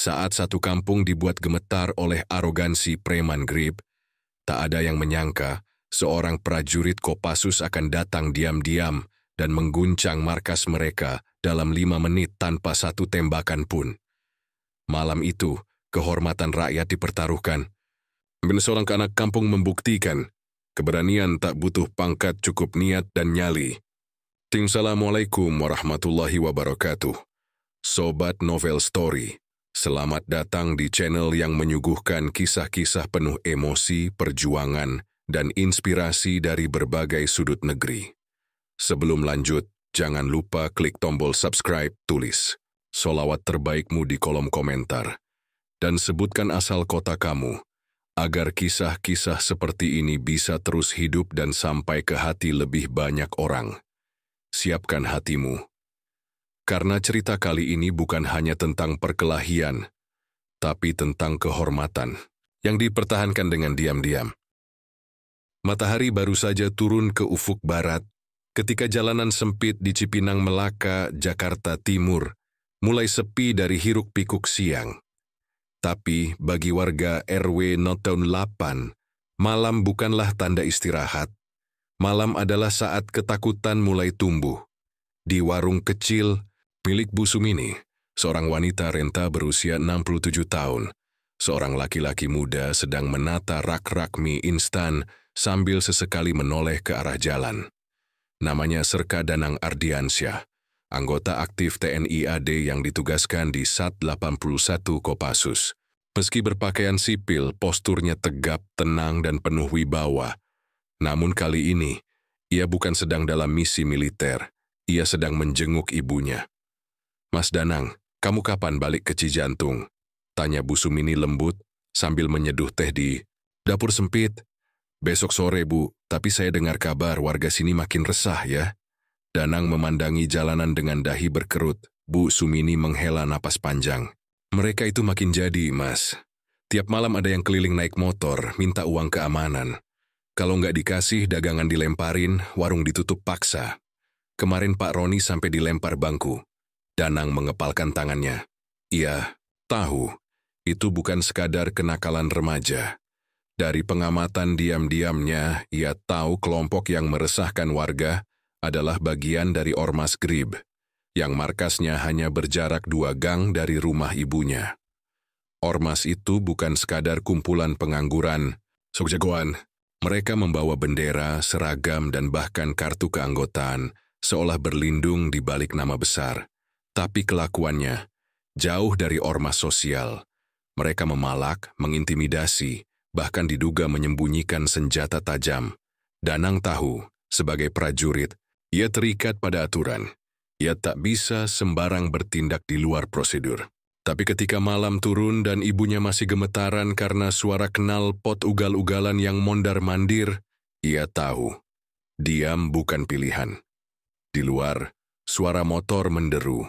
Saat satu kampung dibuat gemetar oleh arogansi preman Grip, tak ada yang menyangka seorang prajurit Kopassus akan datang diam-diam dan mengguncang markas mereka dalam 5 menit tanpa satu tembakan pun. Malam itu, kehormatan rakyat dipertaruhkan. Dan seorang anak kampung membuktikan, keberanian tak butuh pangkat, cukup niat dan nyali. Assalamualaikum warahmatullahi wabarakatuh. Sobat Novel Story, selamat datang di channel yang menyuguhkan kisah-kisah penuh emosi, perjuangan, dan inspirasi dari berbagai sudut negeri. Sebelum lanjut, jangan lupa klik tombol subscribe, tulis sholawat terbaikmu di kolom komentar, dan sebutkan asal kota kamu, agar kisah-kisah seperti ini bisa terus hidup dan sampai ke hati lebih banyak orang. Siapkan hatimu. Karena cerita kali ini bukan hanya tentang perkelahian, tapi tentang kehormatan yang dipertahankan dengan diam-diam. Matahari baru saja turun ke ufuk barat ketika jalanan sempit di Cipinang Melaka, Jakarta Timur, mulai sepi dari hiruk-pikuk siang. Tapi bagi warga RW 08, malam bukanlah tanda istirahat. Malam adalah saat ketakutan mulai tumbuh. Di warung kecil milik Bu Sumini, seorang wanita renta berusia 67 tahun, seorang laki-laki muda sedang menata rak-rak mie instan sambil sesekali menoleh ke arah jalan. Namanya Serka Danang Ardiansyah, anggota aktif TNI AD yang ditugaskan di Sat 81 Kopassus. Meski berpakaian sipil, posturnya tegap, tenang, dan penuh wibawa. Namun kali ini, ia bukan sedang dalam misi militer, ia sedang menjenguk ibunya. "Mas Danang, kamu kapan balik ke Cijantung?" tanya Bu Sumini lembut sambil menyeduh teh di dapur sempit. "Besok sore, Bu, tapi saya dengar kabar warga sini makin resah ya." Danang memandangi jalanan dengan dahi berkerut. Bu Sumini menghela napas panjang. "Mereka itu makin jadi, Mas. Tiap malam ada yang keliling naik motor, minta uang keamanan. Kalau nggak dikasih, dagangan dilemparin, warung ditutup paksa. Kemarin Pak Roni sampai dilempar bangku." Danang mengepalkan tangannya. "Iya, tahu. Itu bukan sekadar kenakalan remaja. Dari pengamatan diam-diamnya, ia tahu kelompok yang meresahkan warga adalah bagian dari Ormas Grib, yang markasnya hanya berjarak 2 gang dari rumah ibunya. Ormas itu bukan sekadar kumpulan pengangguran, sokjagoan. Mereka membawa bendera, seragam, dan bahkan kartu keanggotaan, seolah berlindung di balik nama besar. Tapi kelakuannya jauh dari ormas sosial. Mereka memalak, mengintimidasi, bahkan diduga menyembunyikan senjata tajam. Danang tahu, sebagai prajurit, ia terikat pada aturan. Ia tak bisa sembarang bertindak di luar prosedur. Tapi ketika malam turun dan ibunya masih gemetaran karena suara knal pot ugal-ugalan yang mondar-mandir, ia tahu, diam bukan pilihan. Di luar, suara motor menderu.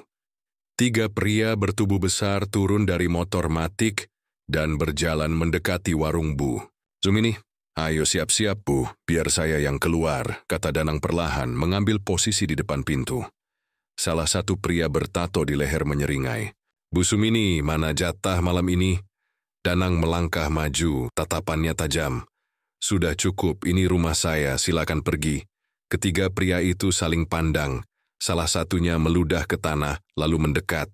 3 pria bertubuh besar turun dari motor Matic dan berjalan mendekati warung Bu. "Sumini, ayo siap-siap Bu, biar saya yang keluar," kata Danang perlahan mengambil posisi di depan pintu. Salah satu pria bertato di leher menyeringai. "Bu Sumini, mana jatah malam ini?" Danang melangkah maju, tatapannya tajam. "Sudah cukup, ini rumah saya, silakan pergi." Ketiga pria itu saling pandang. Salah satunya meludah ke tanah, lalu mendekat.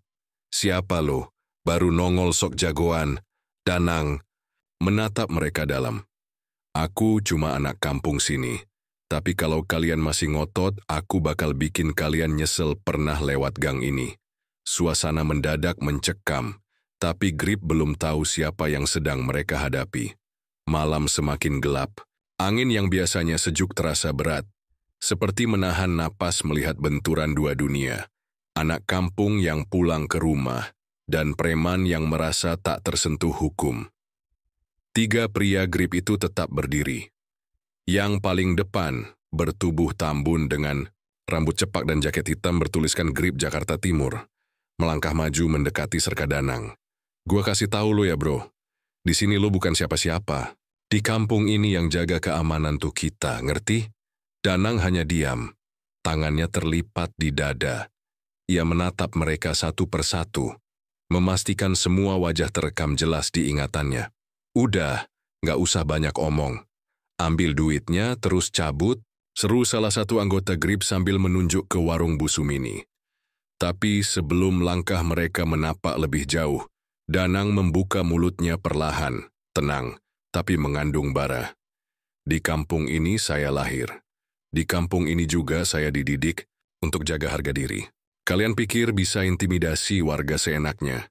"Siapa lo? Baru nongol sok jagoan." Danang menatap mereka dalam. "Aku cuma anak kampung sini. Tapi kalau kalian masih ngotot, aku bakal bikin kalian nyesel pernah lewat gang ini." Suasana mendadak mencekam, tapi Grip belum tahu siapa yang sedang mereka hadapi. Malam semakin gelap. Angin yang biasanya sejuk terasa berat. Seperti menahan napas melihat benturan 2 dunia. Anak kampung yang pulang ke rumah, dan preman yang merasa tak tersentuh hukum. 3 pria Grip itu tetap berdiri. Yang paling depan, bertubuh tambun dengan rambut cepak dan jaket hitam bertuliskan Grip Jakarta Timur, melangkah maju mendekati Serka Danang. "Gua kasih tahu lo ya bro, di sini lo bukan siapa-siapa. Di kampung ini yang jaga keamanan tuh kita, ngerti?" Danang hanya diam, tangannya terlipat di dada. Ia menatap mereka satu persatu. memastikan semua wajah terekam jelas di ingatannya. Udah, nggak usah banyak omong. Ambil duitnya, terus cabut, seru salah satu anggota GRIB sambil menunjuk ke warung Bu Sumini. Tapi sebelum langkah mereka menapak lebih jauh, Danang membuka mulutnya perlahan, tenang, tapi mengandung bara. Di kampung ini saya lahir. Di kampung ini juga saya dididik untuk jaga harga diri. Kalian pikir bisa intimidasi warga seenaknya?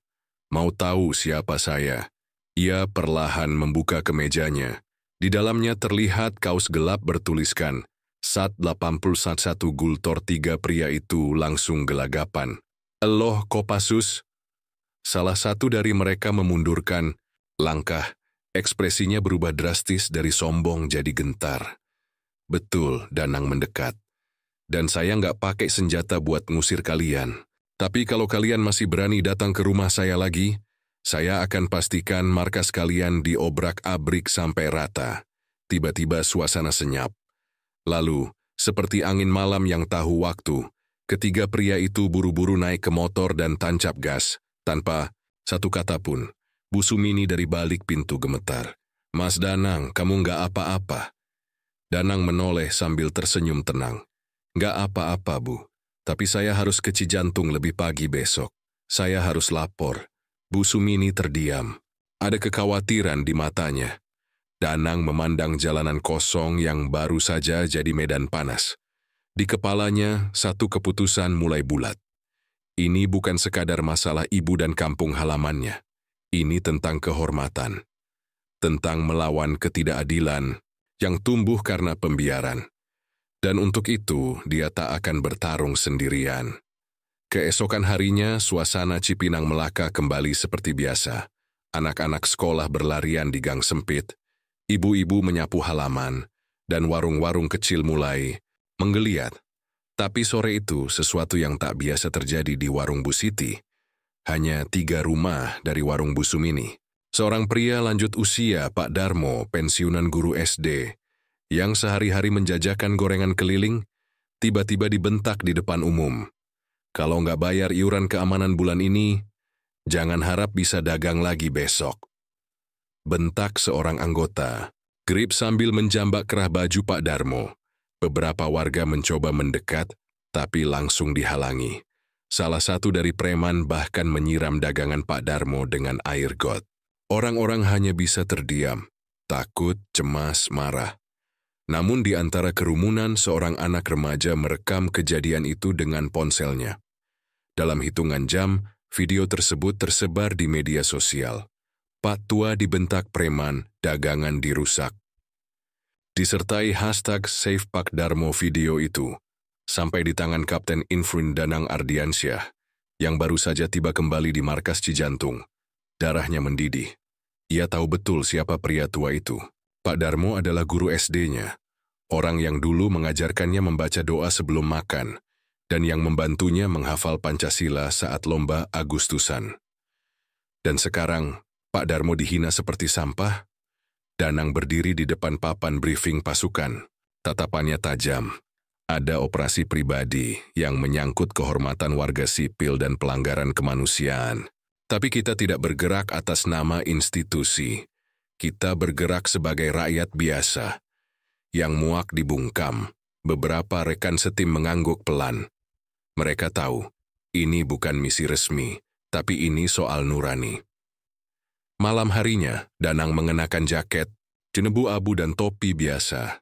Mau tahu siapa saya? Ia perlahan membuka kemejanya. Di dalamnya terlihat kaos gelap bertuliskan Sat 81 Gultor. Tiga pria itu langsung gelagapan. Eloh Kopassus. Salah satu dari mereka memundurkan langkah. Ekspresinya berubah drastis dari sombong jadi gentar. Betul, Danang mendekat. Dan saya nggak pakai senjata buat ngusir kalian. Tapi kalau kalian masih berani datang ke rumah saya lagi, saya akan pastikan markas kalian diobrak-abrik sampai rata. Tiba-tiba suasana senyap. Lalu, seperti angin malam yang tahu waktu, ketiga pria itu buru-buru naik ke motor dan tancap gas, tanpa satu kata pun. Bu Sumini dari balik pintu gemetar. Mas Danang, kamu nggak apa-apa. Danang menoleh sambil tersenyum tenang. Nggak apa-apa, Bu. Tapi saya harus ke Cijantung lebih pagi besok. Saya harus lapor. Bu Sumini terdiam. Ada kekhawatiran di matanya. Danang memandang jalanan kosong yang baru saja jadi medan panas. Di kepalanya, satu keputusan mulai bulat. Ini bukan sekadar masalah ibu dan kampung halamannya. Ini tentang kehormatan. Tentang melawan ketidakadilan yang tumbuh karena pembiaran. Dan untuk itu, dia tak akan bertarung sendirian. Keesokan harinya, suasana Cipinang Melaka kembali seperti biasa. Anak-anak sekolah berlarian di gang sempit, ibu-ibu menyapu halaman, dan warung-warung kecil mulai menggeliat. Tapi sore itu, sesuatu yang tak biasa terjadi di warung Bu Siti. Hanya 3 rumah dari warung Bu Sumini. Seorang pria lanjut usia, Pak Darmo, pensiunan guru SD, yang sehari-hari menjajakan gorengan keliling, tiba-tiba dibentak di depan umum. Kalau nggak bayar iuran keamanan bulan ini, jangan harap bisa dagang lagi besok. Bentak seorang anggota. GRIB sambil menjambak kerah baju Pak Darmo. Beberapa warga mencoba mendekat, tapi langsung dihalangi. Salah satu dari preman bahkan menyiram dagangan Pak Darmo dengan air got. Orang-orang hanya bisa terdiam, takut, cemas, marah. Namun di antara kerumunan, seorang anak remaja merekam kejadian itu dengan ponselnya. Dalam hitungan jam, video tersebut tersebar di media sosial. Pak Tua dibentak preman, dagangan dirusak. Disertai hashtag Save Pak Darmo video itu, sampai di tangan Kapten Infrun Danang Ardiansyah, yang baru saja tiba kembali di markas Cijantung. Darahnya mendidih. Ia tahu betul siapa pria tua itu. Pak Darmo adalah guru SD-nya, orang yang dulu mengajarkannya membaca doa sebelum makan, dan yang membantunya menghafal Pancasila saat lomba Agustusan. Dan sekarang, Pak Darmo dihina seperti sampah. Danang berdiri di depan papan briefing pasukan. Tatapannya tajam. Ada operasi pribadi yang menyangkut kehormatan warga sipil dan pelanggaran kemanusiaan. Tapi kita tidak bergerak atas nama institusi. Kita bergerak sebagai rakyat biasa. Yang muak dibungkam, beberapa rekan setim mengangguk pelan. Mereka tahu, ini bukan misi resmi, tapi ini soal nurani. Malam harinya, Danang mengenakan jaket, jenebu abu dan topi biasa.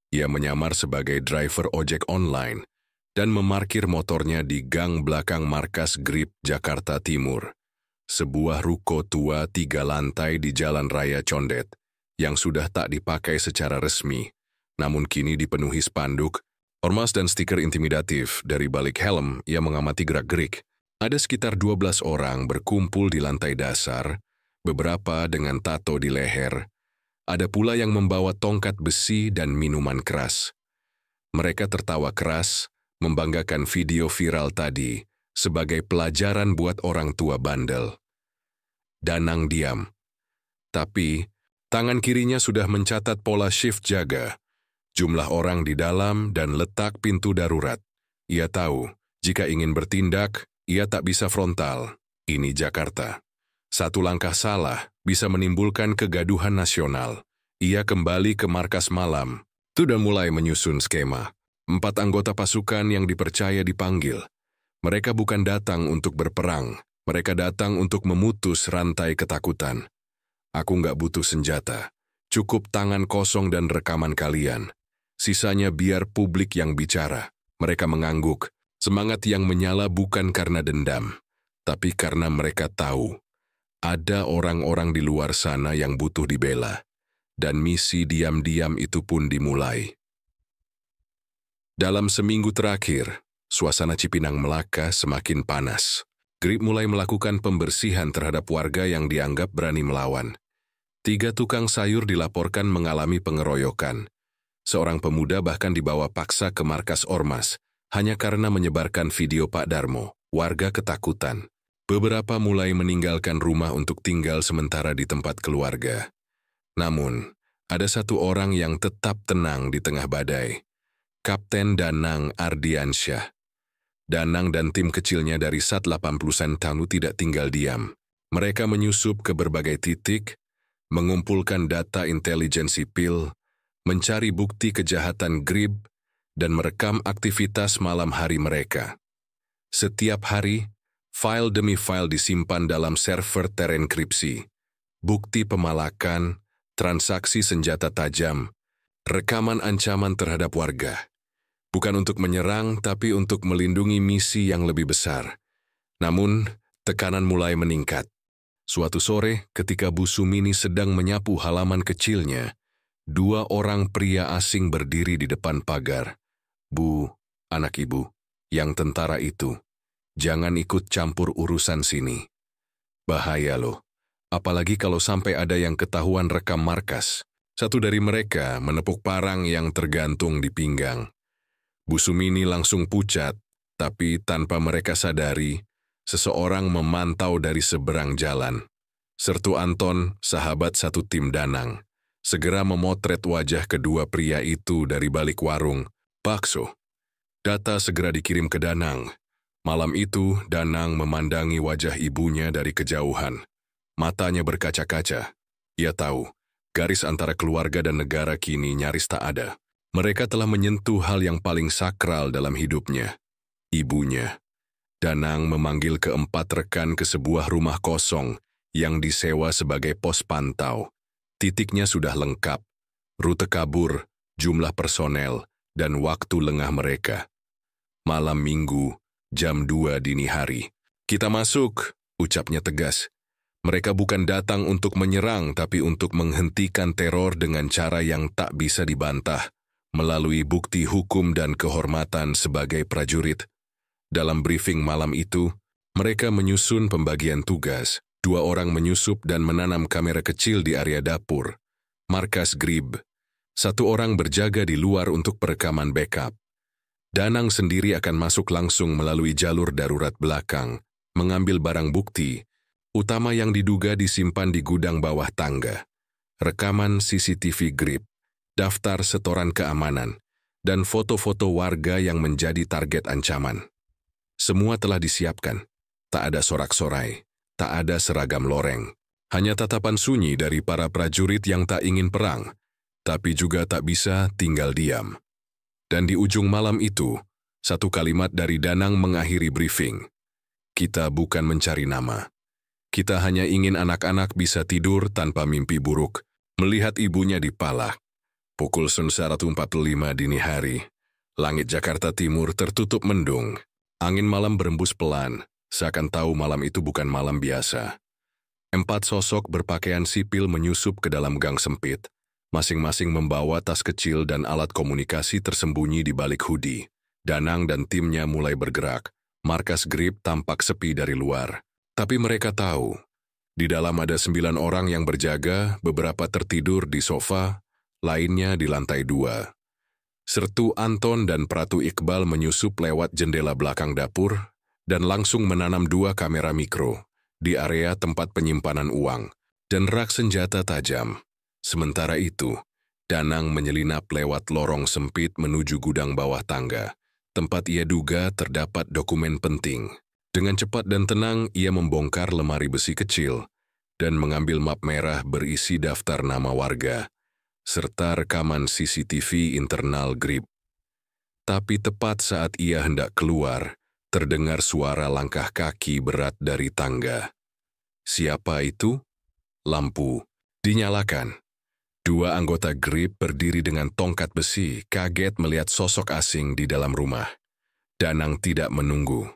Ia menyamar sebagai driver ojek online dan memarkir motornya di gang belakang markas GRIB Jakarta Timur. Sebuah ruko tua 3 lantai di Jalan Raya Condet yang sudah tak dipakai secara resmi, namun kini dipenuhi spanduk, ormas dan stiker intimidatif. Dari balik helm, ia mengamati gerak-gerik. Ada sekitar 12 orang berkumpul di lantai dasar, beberapa dengan tato di leher. Ada pula yang membawa tongkat besi dan minuman keras. Mereka tertawa keras, membanggakan video viral tadi sebagai pelajaran buat orang tua bandel. Danang diam. Tapi, tangan kirinya sudah mencatat pola shift jaga, jumlah orang di dalam dan letak pintu darurat. Ia tahu, jika ingin bertindak, ia tak bisa frontal. Ini Jakarta. Satu langkah salah bisa menimbulkan kegaduhan nasional. Ia kembali ke markas malam. Sudah mulai menyusun skema. 4 anggota pasukan yang dipercaya dipanggil. Mereka bukan datang untuk berperang. Mereka datang untuk memutus rantai ketakutan. Aku nggak butuh senjata. Cukup tangan kosong dan rekaman kalian. Sisanya biar publik yang bicara. Mereka mengangguk. Semangat yang menyala bukan karena dendam, tapi karena mereka tahu ada orang-orang di luar sana yang butuh dibela. Dan misi diam-diam itu pun dimulai. Dalam seminggu terakhir, suasana Cipinang Melaka semakin panas. Grip mulai melakukan pembersihan terhadap warga yang dianggap berani melawan. 3 tukang sayur dilaporkan mengalami pengeroyokan. Seorang pemuda bahkan dibawa paksa ke markas Ormas, hanya karena menyebarkan video Pak Darmo. Warga ketakutan. Beberapa mulai meninggalkan rumah untuk tinggal sementara di tempat keluarga. Namun, ada satu orang yang tetap tenang di tengah badai. Kapten Danang Ardiansyah. Danang dan tim kecilnya dari Sat 80 Sentanu tidak tinggal diam. Mereka menyusup ke berbagai titik, mengumpulkan data intelijen sipil, mencari bukti kejahatan Grib, dan merekam aktivitas malam hari mereka. Setiap hari, file demi file disimpan dalam server terenkripsi. Bukti pemalakan, transaksi senjata tajam, rekaman ancaman terhadap warga. Bukan untuk menyerang, tapi untuk melindungi misi yang lebih besar. Namun, tekanan mulai meningkat. Suatu sore, ketika Bu Sumini sedang menyapu halaman kecilnya, 2 orang pria asing berdiri di depan pagar. Bu, anak ibu, yang tentara itu, jangan ikut campur urusan sini. Bahaya loh, apalagi kalau sampai ada yang ketahuan rekam markas. Satu dari mereka menepuk parang yang tergantung di pinggang. Bu Sumini langsung pucat, tapi tanpa mereka sadari, seseorang memantau dari seberang jalan. Sertu Anton, sahabat satu tim Danang, segera memotret wajah kedua pria itu dari balik warung. Bakso. Data segera dikirim ke Danang. Malam itu, Danang memandangi wajah ibunya dari kejauhan. Matanya berkaca-kaca. Ia tahu, garis antara keluarga dan negara kini nyaris tak ada. Mereka telah menyentuh hal yang paling sakral dalam hidupnya. Ibunya. Danang memanggil keempat rekan ke sebuah rumah kosong yang disewa sebagai pos pantau. Titiknya sudah lengkap. Rute kabur, jumlah personel, dan waktu lengah mereka. Malam Minggu, jam 2 dini hari. Kita masuk, ucapnya tegas. Mereka bukan datang untuk menyerang, tapi untuk menghentikan teror dengan cara yang tak bisa dibantah, melalui bukti hukum dan kehormatan sebagai prajurit. Dalam briefing malam itu, mereka menyusun pembagian tugas. 2 orang menyusup dan menanam kamera kecil di area dapur. Markas Grib. 1 orang berjaga di luar untuk perekaman backup. Danang sendiri akan masuk langsung melalui jalur darurat belakang, mengambil barang bukti, utama yang diduga disimpan di gudang bawah tangga. Rekaman CCTV Grib, daftar setoran keamanan, dan foto-foto warga yang menjadi target ancaman. Semua telah disiapkan. Tak ada sorak-sorai, tak ada seragam loreng. Hanya tatapan sunyi dari para prajurit yang tak ingin perang, tapi juga tak bisa tinggal diam. Dan di ujung malam itu, satu kalimat dari Danang mengakhiri briefing. Kita bukan mencari nama. Kita hanya ingin anak-anak bisa tidur tanpa mimpi buruk, melihat ibunya dipalak. Pukul 1.45 dini hari, langit Jakarta Timur tertutup mendung. Angin malam berembus pelan, seakan tahu malam itu bukan malam biasa. 4 sosok berpakaian sipil menyusup ke dalam gang sempit. Masing-masing membawa tas kecil dan alat komunikasi tersembunyi di balik hoodie. Danang dan timnya mulai bergerak. Markas Grib tampak sepi dari luar. Tapi mereka tahu, di dalam ada 9 orang yang berjaga, beberapa tertidur di sofa, lainnya di lantai 2. Sertu Anton dan Pratu Iqbal menyusup lewat jendela belakang dapur dan langsung menanam 2 kamera mikro di area tempat penyimpanan uang dan rak senjata tajam. Sementara itu, Danang menyelinap lewat lorong sempit menuju gudang bawah tangga, tempat ia duga terdapat dokumen penting. Dengan cepat dan tenang, ia membongkar lemari besi kecil dan mengambil map merah berisi daftar nama warga, serta rekaman CCTV internal GRIB. Tapi tepat saat ia hendak keluar, terdengar suara langkah kaki berat dari tangga. Siapa itu? Lampu dinyalakan. Dua anggota GRIB berdiri dengan tongkat besi, kaget melihat sosok asing di dalam rumah. Danang tidak menunggu.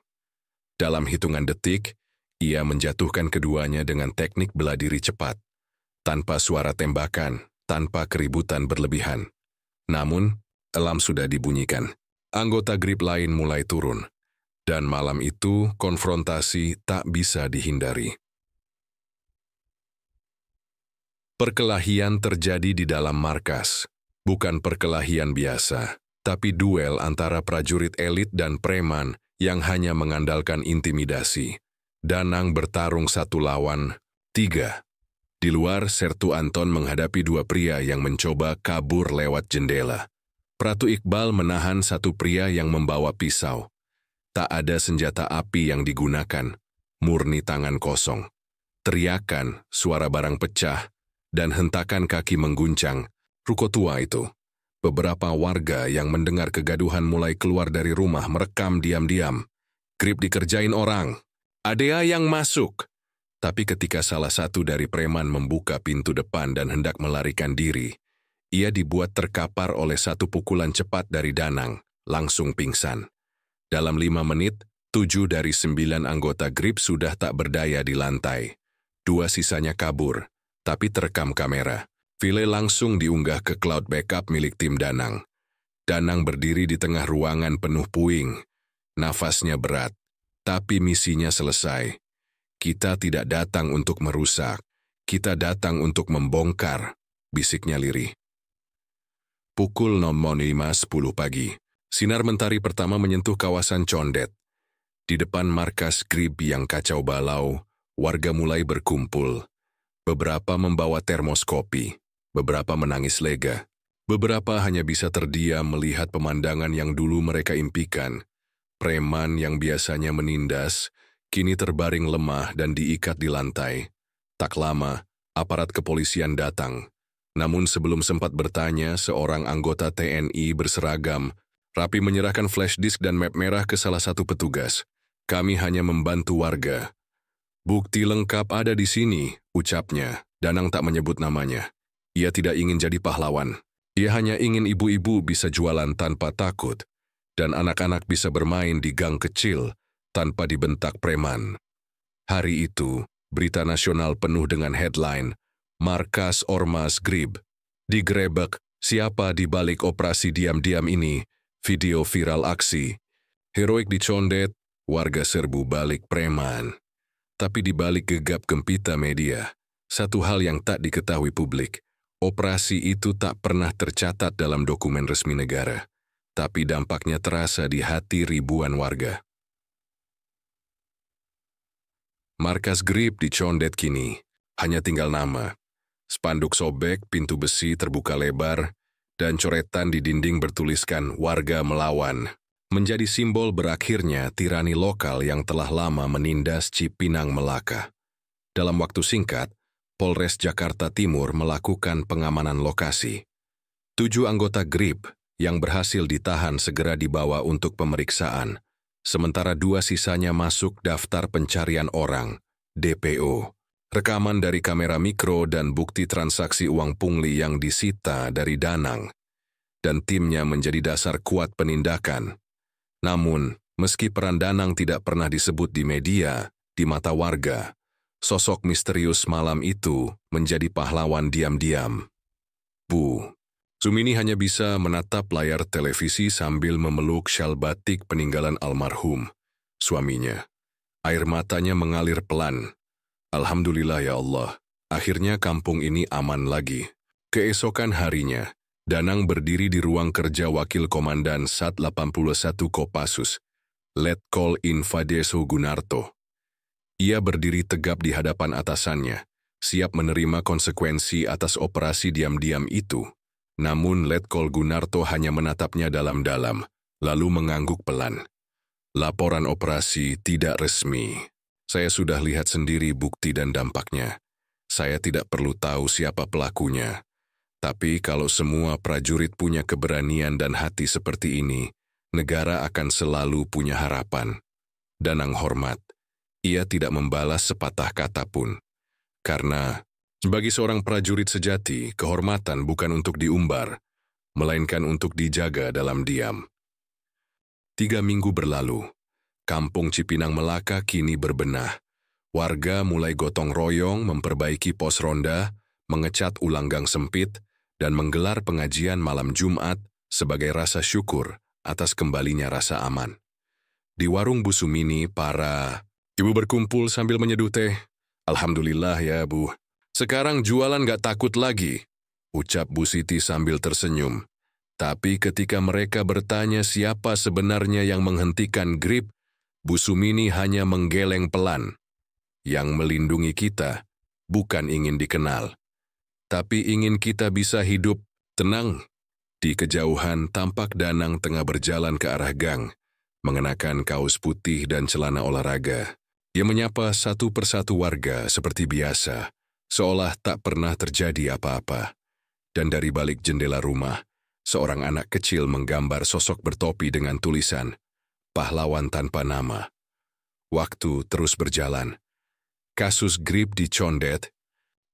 Dalam hitungan detik, ia menjatuhkan keduanya dengan teknik bela diri cepat, tanpa suara tembakan, tanpa keributan berlebihan. Namun, alarm sudah dibunyikan. Anggota GRIB lain mulai turun, dan malam itu konfrontasi tak bisa dihindari. Perkelahian terjadi di dalam markas, bukan perkelahian biasa, tapi duel antara prajurit elit dan preman yang hanya mengandalkan intimidasi. Danang bertarung 1 lawan 3. Di luar, Sertu Anton menghadapi 2 pria yang mencoba kabur lewat jendela. Pratu Iqbal menahan 1 pria yang membawa pisau. Tak ada senjata api yang digunakan, murni tangan kosong. Teriakan, suara barang pecah, dan hentakan kaki mengguncang. Ruko tua itu. Beberapa warga yang mendengar kegaduhan mulai keluar dari rumah merekam diam-diam. GRIB dikerjain orang. Ada yang masuk. Tapi ketika salah satu dari preman membuka pintu depan dan hendak melarikan diri, ia dibuat terkapar oleh 1 pukulan cepat dari Danang, langsung pingsan. Dalam 5 menit, 7 dari 9 anggota GRIB sudah tak berdaya di lantai. 2 sisanya kabur, tapi terekam kamera. File langsung diunggah ke cloud backup milik tim Danang. Danang berdiri di tengah ruangan penuh puing. Nafasnya berat, tapi misinya selesai. Kita tidak datang untuk merusak, kita datang untuk membongkar, bisiknya lirih. Pukul 05.10 pagi, sinar mentari pertama menyentuh kawasan Condet. Di depan markas GRIB yang kacau balau, warga mulai berkumpul. Beberapa membawa termos kopi. Beberapa menangis lega. Beberapa hanya bisa terdiam melihat pemandangan yang dulu mereka impikan. Preman yang biasanya menindas, kini terbaring lemah dan diikat di lantai. Tak lama, aparat kepolisian datang. Namun sebelum sempat bertanya, seorang anggota TNI berseragam, rapi menyerahkan flash disk dan map merah ke salah satu petugas. Kami hanya membantu warga. Bukti lengkap ada di sini, ucapnya. Danang tak menyebut namanya. Ia tidak ingin jadi pahlawan. Ia hanya ingin ibu-ibu bisa jualan tanpa takut, dan anak-anak bisa bermain di gang kecil tanpa dibentak preman. Hari itu, berita nasional penuh dengan headline, Markas Ormas GRIB. Digrebek, siapa di balik operasi diam-diam ini? Video viral aksi. Heroik di Condet, warga serbu balik preman. Tapi di balik gegap gempita media, satu hal yang tak diketahui publik. Operasi itu tak pernah tercatat dalam dokumen resmi negara, tapi dampaknya terasa di hati ribuan warga. Markas GRIB di Condet kini hanya tinggal nama. Spanduk sobek, pintu besi terbuka lebar, dan coretan di dinding bertuliskan warga melawan. Menjadi simbol berakhirnya tirani lokal yang telah lama menindas Cipinang Melaka. Dalam waktu singkat, Polres Jakarta Timur melakukan pengamanan lokasi. 7 anggota GRIB yang berhasil ditahan segera dibawa untuk pemeriksaan, sementara 2 sisanya masuk daftar pencarian orang, DPO. Rekaman dari kamera mikro dan bukti transaksi uang pungli yang disita dari Danang, dan timnya menjadi dasar kuat penindakan. Namun, meski peran Danang tidak pernah disebut di media, di mata warga, sosok misterius malam itu menjadi pahlawan diam-diam. Bu Sumini hanya bisa menatap layar televisi sambil memeluk syal batik peninggalan almarhum suaminya. Air matanya mengalir pelan. Alhamdulillah ya Allah, akhirnya kampung ini aman lagi. Keesokan harinya, Danang berdiri di ruang kerja Wakil Komandan Sat 81 Kopassus, Letkol Infadeso Gunarto. Ia berdiri tegap di hadapan atasannya, siap menerima konsekuensi atas operasi diam-diam itu. Namun Letkol Gunarto hanya menatapnya dalam-dalam, lalu mengangguk pelan. Laporan operasi tidak resmi. Saya sudah lihat sendiri bukti dan dampaknya. Saya tidak perlu tahu siapa pelakunya. Tapi kalau semua prajurit punya keberanian dan hati seperti ini, negara akan selalu punya harapan. Danang hormat. Ia tidak membalas sepatah kata pun. Karena, bagi seorang prajurit sejati, kehormatan bukan untuk diumbar, melainkan untuk dijaga dalam diam. 3 minggu berlalu. Kampung Cipinang Melaka kini berbenah. Warga mulai gotong royong memperbaiki pos ronda, mengecat ulang gang sempit, dan menggelar pengajian malam Jumat sebagai rasa syukur atas kembalinya rasa aman. Di warung Bu Sumini, para ibu berkumpul sambil menyeduh teh. Alhamdulillah ya Bu, sekarang jualan gak takut lagi, ucap Bu Siti sambil tersenyum. Tapi ketika mereka bertanya siapa sebenarnya yang menghentikan grip, Bu Sumini hanya menggeleng pelan. Yang melindungi kita bukan ingin dikenal, tapi ingin kita bisa hidup tenang. Di kejauhan tampak Danang tengah berjalan ke arah gang, mengenakan kaos putih dan celana olahraga. Ia menyapa satu persatu warga seperti biasa, seolah tak pernah terjadi apa-apa. Dan dari balik jendela rumah, seorang anak kecil menggambar sosok bertopi dengan tulisan, "Pahlawan tanpa nama." Waktu terus berjalan. Kasus grip di Condet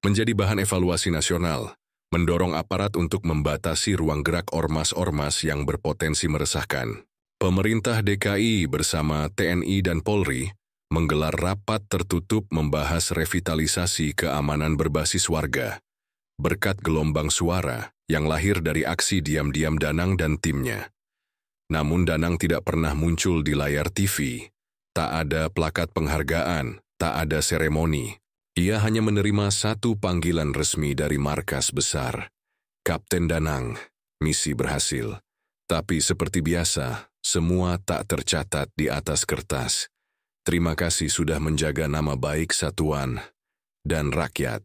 menjadi bahan evaluasi nasional, mendorong aparat untuk membatasi ruang gerak ormas-ormas yang berpotensi meresahkan. Pemerintah DKI bersama TNI dan Polri menggelar rapat tertutup membahas revitalisasi keamanan berbasis warga, berkat gelombang suara yang lahir dari aksi diam-diam Danang dan timnya. Namun Danang tidak pernah muncul di layar TV. Tak ada plakat penghargaan, tak ada seremoni. Ia hanya menerima satu panggilan resmi dari markas besar. Kapten Danang, misi berhasil. Tapi seperti biasa, semua tak tercatat di atas kertas. Terima kasih sudah menjaga nama baik satuan dan rakyat.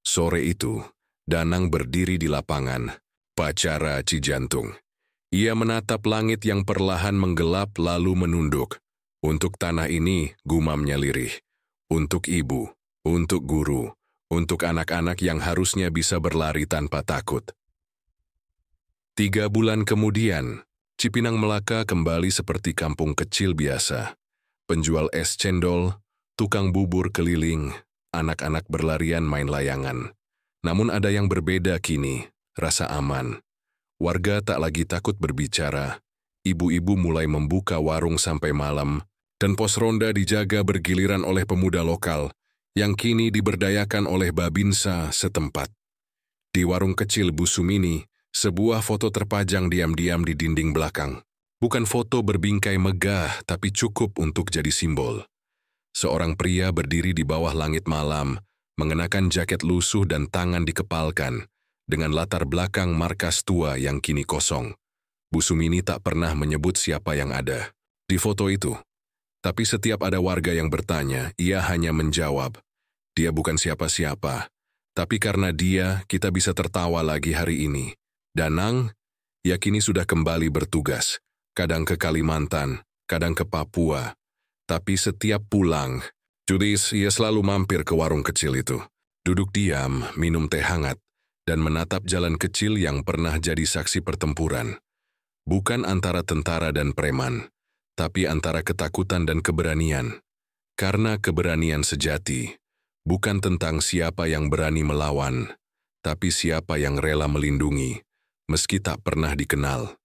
Sore itu, Danang berdiri di lapangan, Pacara Cijantung. Ia menatap langit yang perlahan menggelap lalu menunduk. Untuk tanah ini, gumamnya lirih. Untuk ibu, untuk guru, untuk anak-anak yang harusnya bisa berlari tanpa takut. 3 bulan kemudian, Cipinang Melaka kembali seperti kampung kecil biasa. Penjual es cendol, tukang bubur keliling, anak-anak berlarian main layangan. Namun ada yang berbeda kini, rasa aman. Warga tak lagi takut berbicara. Ibu-ibu mulai membuka warung sampai malam, dan pos ronda dijaga bergiliran oleh pemuda lokal yang kini diberdayakan oleh Babinsa setempat. Di warung kecil Bu Sumini, sebuah foto terpajang diam-diam di dinding belakang. Bukan foto berbingkai megah, tapi cukup untuk jadi simbol. Seorang pria berdiri di bawah langit malam, mengenakan jaket lusuh dan tangan dikepalkan, dengan latar belakang markas tua yang kini kosong. Bu Sumini tak pernah menyebut siapa yang ada di foto itu. Tapi setiap ada warga yang bertanya, ia hanya menjawab, dia bukan siapa-siapa. Tapi karena dia, kita bisa tertawa lagi hari ini. Danang, yakini sudah kembali bertugas. Kadang ke Kalimantan, kadang ke Papua. Tapi setiap pulang, Judis, ia selalu mampir ke warung kecil itu. Duduk diam, minum teh hangat, dan menatap jalan kecil yang pernah jadi saksi pertempuran. Bukan antara tentara dan preman, tapi antara ketakutan dan keberanian. Karena keberanian sejati bukan tentang siapa yang berani melawan, tapi siapa yang rela melindungi, meski tak pernah dikenal.